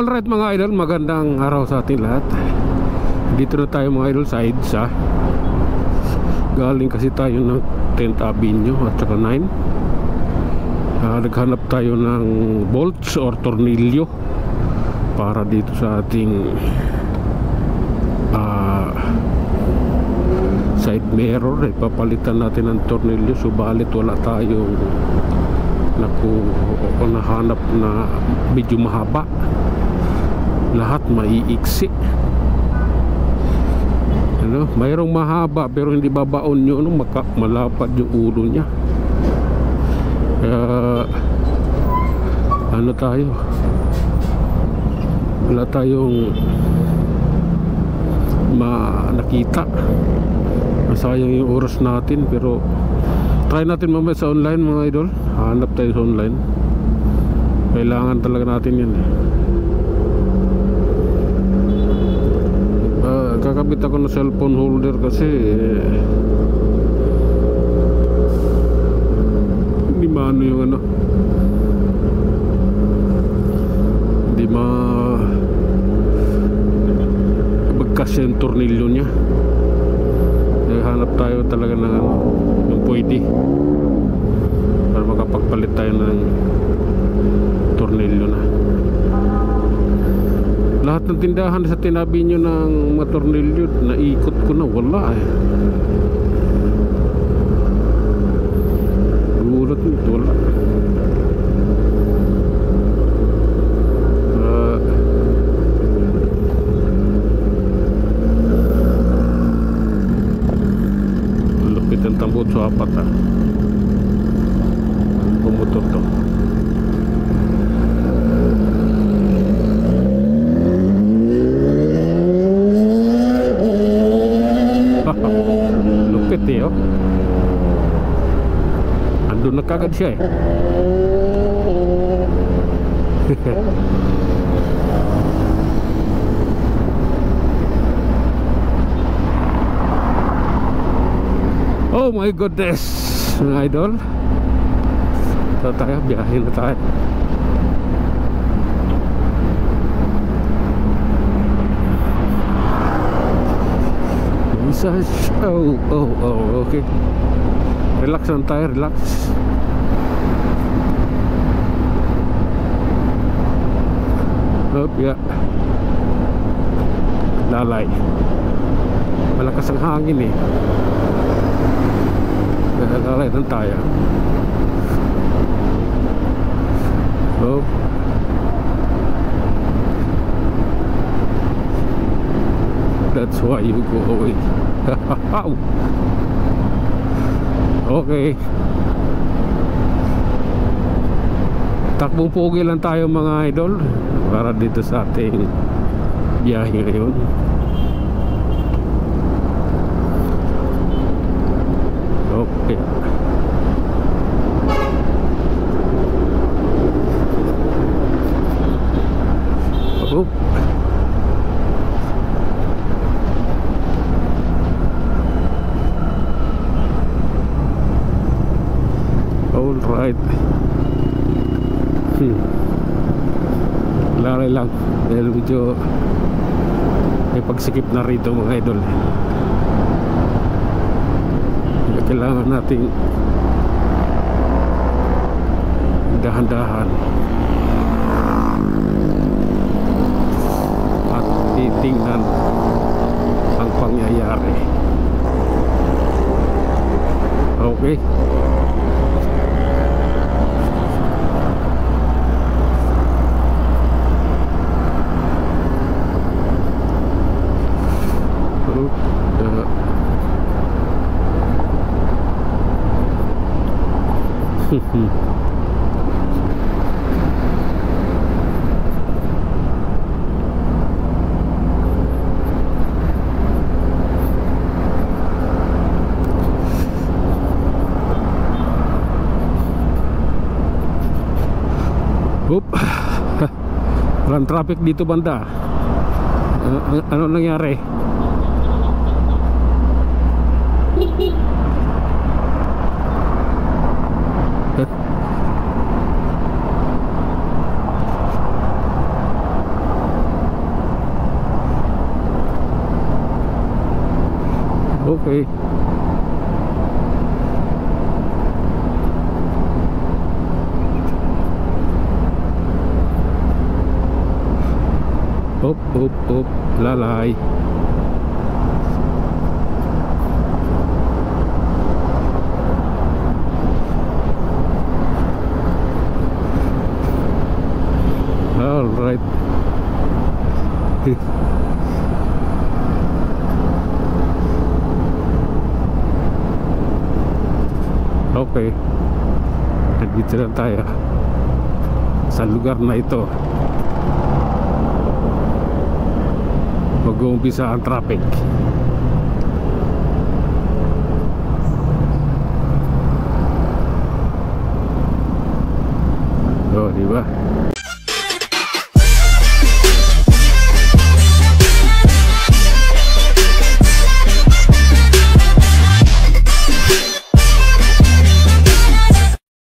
Alright mga idol, magandang araw sa ating lahat. Dito na tayo mga idol sa EDSA. Galing kasi tayo ng 10th Avenue at saka 9. Naghanap tayo ng bolts or tornilyo para dito sa ating side mirror. Papalitan natin ng tornilyo, subalit wala tayong nahanap na medyo mahaba. Lahat maiiksi. Ano, mayroong mahaba pero hindi babaon nyo, malapad yung ulo nya. Ano tayo, wala tayong nakita. Masayang yung oras natin, pero try natin mamaya sa online mga idol. Hanap tayo sa online. Kailangan talaga natin yan. Kakabit ako ng cellphone holder kasi hindi maano yung ano, hindi bagkas yung tornilyo nya. Hanap tayo talaga ng ano, yung pwede para makapagpalit tayo ng tornilyo na. Lahat ng tindahan sa tinabi nyo ng mga tornilyo, naikot ko na, wala eh. Gulat nito, wala. Lupit ang tambot sa apat ah. Pumutok to. Lupit eh, oh. Andun na kagad siya eh. Oh my goodness mga idol, so tayo, biyahe na tayo. Okay. Relax lang tayo, relax. Yeah. Lalay. Malakas ang hangin eh. Lalay lang tayo. That's why you go away. Okay. Takbong pogi lang tayo mga idol para dito sa ating biyahe ngayon. Okay. Oh. Alright. Lalay lang dahil medyo may pagsikip na rito mga idol. Kailangan nating dahan-dahan at titingnan ang pangyayari. Okay. Walang traffic dito banda. Ano nangyari? Huh? Up, lalay. Alright. Okay. Nandito lang tayo sa lugar na ito. Mag-uumpisa ang traffic. Oh, diba?